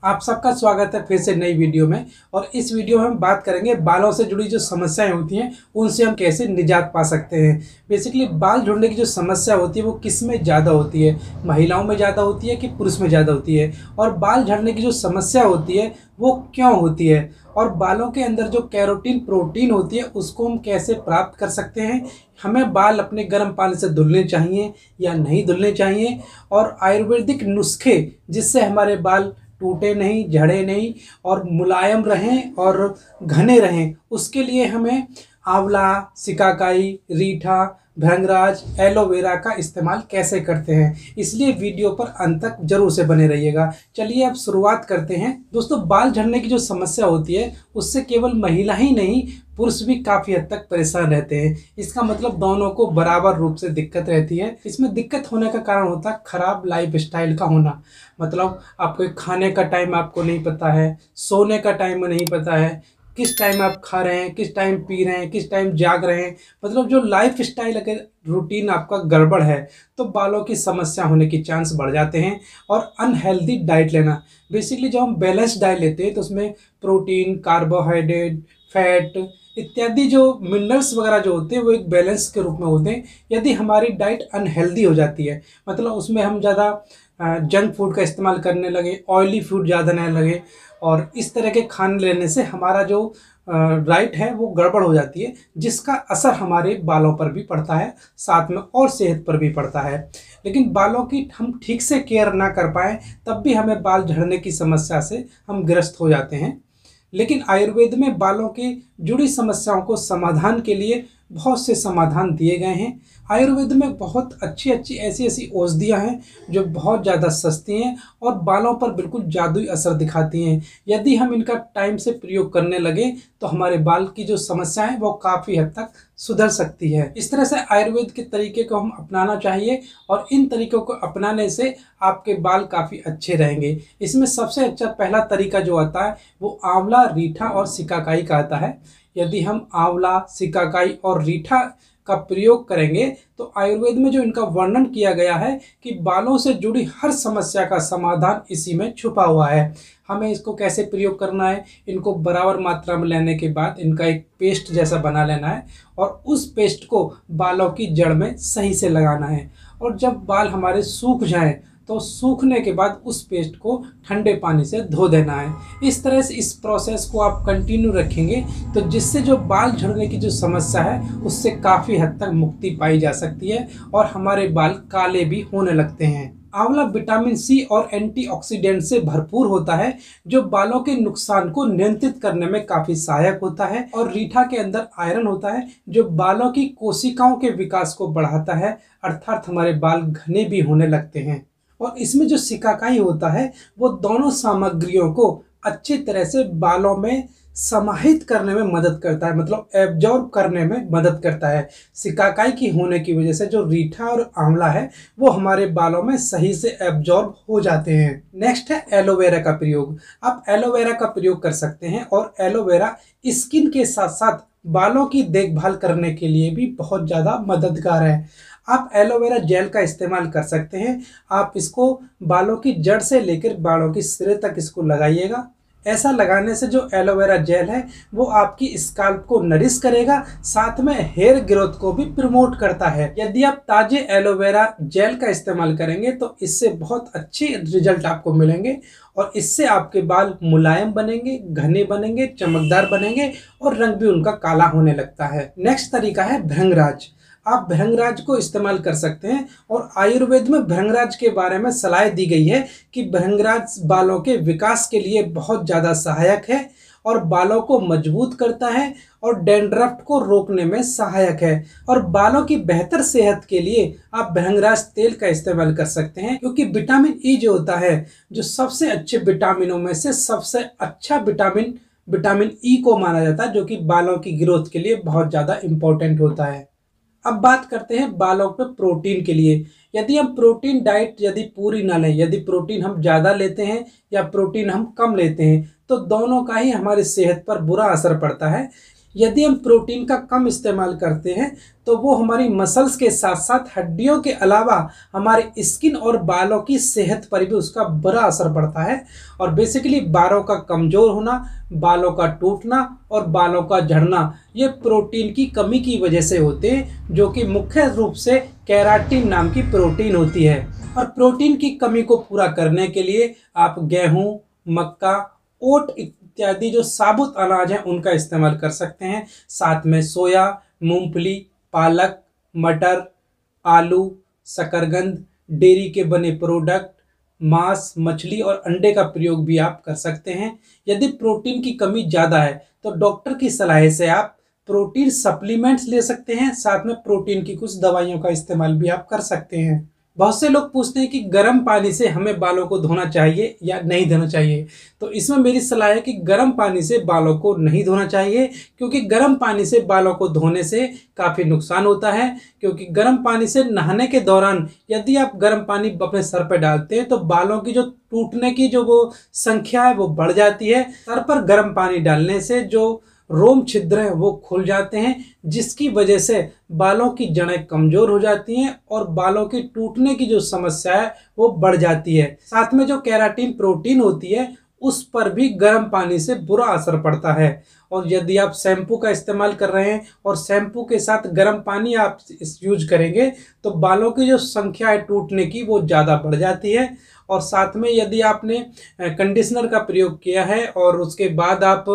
आप सबका स्वागत है फिर से नई वीडियो में। और इस वीडियो में हम बात करेंगे बालों से जुड़ी जो समस्याएं होती हैं उनसे हम कैसे निजात पा सकते हैं। बेसिकली बाल झड़ने की जो समस्या होती है वो किस में ज़्यादा होती है, महिलाओं में ज़्यादा होती है कि पुरुष में ज़्यादा होती है, और बाल झड़ने की जो समस्या होती है वो क्यों होती है, और बालों के अंदर जो कैरोटीन प्रोटीन होती है उसको हम कैसे प्राप्त कर सकते हैं। हमें बाल अपने गर्म पानी से धुलने चाहिए या नहीं धुलने चाहिए, और आयुर्वेदिक नुस्खे जिससे हमारे बाल टूटे नहीं, झड़े नहीं और मुलायम रहें और घने रहें, उसके लिए हमें आंवला, सिकाकाई, रीठा, भृंगराज, एलोवेरा का इस्तेमाल कैसे करते हैं। इसलिए वीडियो पर अंत तक जरूर से बने रहिएगा। चलिए अब शुरुआत करते हैं। दोस्तों, बाल झड़ने की जो समस्या होती है उससे केवल महिला ही नहीं, पुरुष भी काफ़ी हद तक परेशान रहते हैं। इसका मतलब दोनों को बराबर रूप से दिक्कत रहती है। इसमें दिक्कत होने का कारण होता है खराब लाइफ स्टाइल का होना। मतलब आपको खाने का टाइम आपको नहीं पता है, सोने का टाइम नहीं पता है, किस टाइम आप खा रहे हैं, किस टाइम पी रहे हैं, किस टाइम जाग रहे हैं। मतलब जो लाइफ स्टाइल अगर रूटीन आपका गड़बड़ है तो बालों की समस्या होने की चांस बढ़ जाते हैं। और अनहेल्दी डाइट लेना, बेसिकली जब हम बैलेंस डाइट लेते हैं तो उसमें प्रोटीन, कार्बोहाइड्रेट, फैट इत्यादि जो मिनरल्स वगैरह जो होते हैं वो एक बैलेंस के रूप में होते हैं। यदि हमारी डाइट अनहेल्दी हो जाती है, मतलब उसमें हम ज़्यादा जंक फूड का इस्तेमाल करने लगे, ऑयली फूड ज़्यादा नहीं लगे, और इस तरह के खाने लेने से हमारा जो डाइट है वो गड़बड़ हो जाती है, जिसका असर हमारे बालों पर भी पड़ता है, साथ में और सेहत पर भी पड़ता है। लेकिन बालों की हम ठीक से केयर ना कर पाए तब भी हमें बाल झड़ने की समस्या से हम ग्रस्त हो जाते हैं। लेकिन आयुर्वेद में बालों की जुड़ी समस्याओं को समाधान के लिए बहुत से समाधान दिए गए हैं। आयुर्वेद में बहुत अच्छी अच्छी ऐसी ऐसी औषधियाँ हैं जो बहुत ज़्यादा सस्ती हैं और बालों पर बिल्कुल जादुई असर दिखाती हैं। यदि हम इनका टाइम से प्रयोग करने लगे तो हमारे बाल की जो समस्या है वो काफ़ी हद तक सुधर सकती है। इस तरह से आयुर्वेद के तरीके को हम अपनाना चाहिए, और इन तरीकों को अपनाने से आपके बाल काफ़ी अच्छे रहेंगे। इसमें सबसे अच्छा पहला तरीका जो आता है वो आंवला, रीठा और सिकाकाई का आता है। यदि हम आंवला, सिकाकाई और रीठा का प्रयोग करेंगे तो आयुर्वेद में जो इनका वर्णन किया गया है कि बालों से जुड़ी हर समस्या का समाधान इसी में छुपा हुआ है। हमें इसको कैसे प्रयोग करना है, इनको बराबर मात्रा में लेने के बाद इनका एक पेस्ट जैसा बना लेना है, और उस पेस्ट को बालों की जड़ में सही से लगाना है। और जब बाल हमारे सूख जाएं तो सूखने के बाद उस पेस्ट को ठंडे पानी से धो देना है। इस तरह से इस प्रोसेस को आप कंटिन्यू रखेंगे तो जिससे जो बाल झड़ने की जो समस्या है उससे काफ़ी हद तक मुक्ति पाई जा सकती है और हमारे बाल काले भी होने लगते हैं। आंवला विटामिन सी और एंटीऑक्सीडेंट से भरपूर होता है जो बालों के नुकसान को नियंत्रित करने में काफी सहायक होता है। और रीठा के अंदर आयरन होता है जो बालों की कोशिकाओं के विकास को बढ़ाता है, अर्थात हमारे बाल घने भी होने लगते हैं। और इसमें जो सिकाकाई होता है वो दोनों सामग्रियों को अच्छी तरह से बालों में समाहित करने में मदद करता है, मतलब एब्जॉर्ब करने में मदद करता है। सिकाकाई की होने की वजह से जो रीठा और आंवला है वो हमारे बालों में सही से एब्जॉर्ब हो जाते हैं। नेक्स्ट है एलोवेरा का प्रयोग। आप एलोवेरा का प्रयोग कर सकते हैं, और एलोवेरा स्किन के साथ साथ बालों की देखभाल करने के लिए भी बहुत ज़्यादा मददगार है। आप एलोवेरा जेल का इस्तेमाल कर सकते हैं। आप इसको बालों की जड़ से लेकर बालों की सिरे तक इसको लगाइएगा। ऐसा लगाने से जो एलोवेरा जेल है वो आपकी स्काल्प को नरिश करेगा, साथ में हेयर ग्रोथ को भी प्रमोट करता है। यदि आप ताजे एलोवेरा जेल का इस्तेमाल करेंगे तो इससे बहुत अच्छे रिजल्ट आपको मिलेंगे, और इससे आपके बाल मुलायम बनेंगे, घने बनेंगे, चमकदार बनेंगे और रंग भी उनका काला होने लगता है। नेक्स्ट तरीका है भृंगराज। आप भृंगराज को इस्तेमाल कर सकते हैं, और आयुर्वेद में भृंगराज के बारे में सलाह दी गई है कि भृंगराज बालों के विकास के लिए बहुत ज़्यादा सहायक है और बालों को मजबूत करता है और डैंड्रफ को रोकने में सहायक है। और बालों की बेहतर सेहत के लिए आप भृंगराज तेल का इस्तेमाल कर सकते हैं, क्योंकि विटामिन ई जो होता है, जो सबसे अच्छे विटामिनों में से सबसे अच्छा विटामिन ई को माना जाता है, जो कि बालों की ग्रोथ के लिए बहुत ज़्यादा इम्पोर्टेंट होता है। अब बात करते हैं बालों पे प्रोटीन के लिए। यदि हम प्रोटीन डाइट यदि पूरी ना लें, यदि प्रोटीन हम ज़्यादा लेते हैं या प्रोटीन हम कम लेते हैं, तो दोनों का ही हमारी सेहत पर बुरा असर पड़ता है। यदि हम प्रोटीन का कम इस्तेमाल करते हैं तो वो हमारी मसल्स के साथ साथ हड्डियों के अलावा हमारे स्किन और बालों की सेहत पर भी उसका बुरा असर पड़ता है। और बेसिकली बालों का कमज़ोर होना, बालों का टूटना और बालों का झड़ना ये प्रोटीन की कमी की वजह से होते हैं, जो कि मुख्य रूप से केराटिन नाम की प्रोटीन होती है। और प्रोटीन की कमी को पूरा करने के लिए आप गेहूँ, मक्का, ओट इत्यादि जो साबुत अनाज हैं उनका इस्तेमाल कर सकते हैं। साथ में सोया, मूंगफली, पालक, मटर, आलू, शकरकंद, डेयरी के बने प्रोडक्ट, मांस, मछली और अंडे का प्रयोग भी आप कर सकते हैं। यदि प्रोटीन की कमी ज़्यादा है तो डॉक्टर की सलाह से आप प्रोटीन सप्लीमेंट्स ले सकते हैं। साथ में प्रोटीन की कुछ दवाइयों का इस्तेमाल भी आप कर सकते हैं। बहुत से लोग पूछते हैं कि गर्म पानी से हमें बालों को धोना चाहिए या नहीं धोना चाहिए। तो इसमें मेरी सलाह है कि गर्म पानी से बालों को नहीं धोना चाहिए, क्योंकि गर्म पानी से बालों को धोने से काफ़ी नुकसान होता है। क्योंकि गर्म पानी से नहाने के दौरान यदि आप गर्म पानी अपने सर पर डालते हैं तो बालों की जो टूटने की जो वो संख्या है वो बढ़ जाती है। सर पर गर्म पानी डालने से जो रोम छिद्र हैं वो खुल जाते हैं, जिसकी वजह से बालों की जड़ें कमज़ोर हो जाती हैं और बालों की टूटने की जो समस्या है वो बढ़ जाती है। साथ में जो केराटिन प्रोटीन होती है उस पर भी गर्म पानी से बुरा असर पड़ता है। और यदि आप शैम्पू का इस्तेमाल कर रहे हैं और शैम्पू के साथ गर्म पानी आप यूज करेंगे तो बालों की जो संख्या है टूटने की वो ज़्यादा बढ़ जाती है। और साथ में यदि आपने कंडीशनर का प्रयोग किया है और उसके बाद आप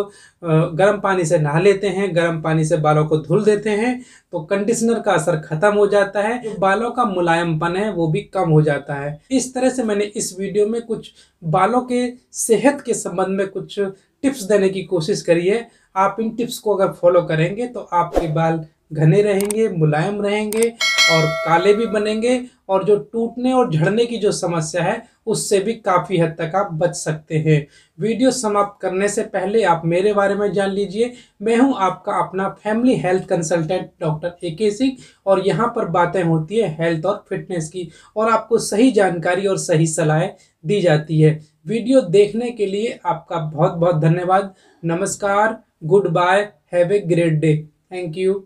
गर्म पानी से नहा लेते हैं, गर्म पानी से बालों को धुल देते हैं, तो कंडीशनर का असर खत्म हो जाता है, जो बालों का मुलायमपन है वो भी कम हो जाता है। इस तरह से मैंने इस वीडियो में कुछ बालों के सेहत के संबंध में कुछ टिप्स देने की कोशिश करी है। आप इन टिप्स को अगर फॉलो करेंगे तो आपके बाल घने रहेंगे, मुलायम रहेंगे और काले भी बनेंगे, और जो टूटने और झड़ने की जो समस्या है उससे भी काफ़ी हद तक आप बच सकते हैं। वीडियो समाप्त करने से पहले आप मेरे बारे में जान लीजिए। मैं हूं आपका अपना family health consultant doctor AK Singh, और यहां पर बातें होती है हेल्थ और फिटनेस की, और आपको सही जानकारी और सही सलाह दी जाती है। वीडियो देखने के लिए आपका बहुत बहुत धन्यवाद। नमस्कार, good bye, have a great day. Thank you.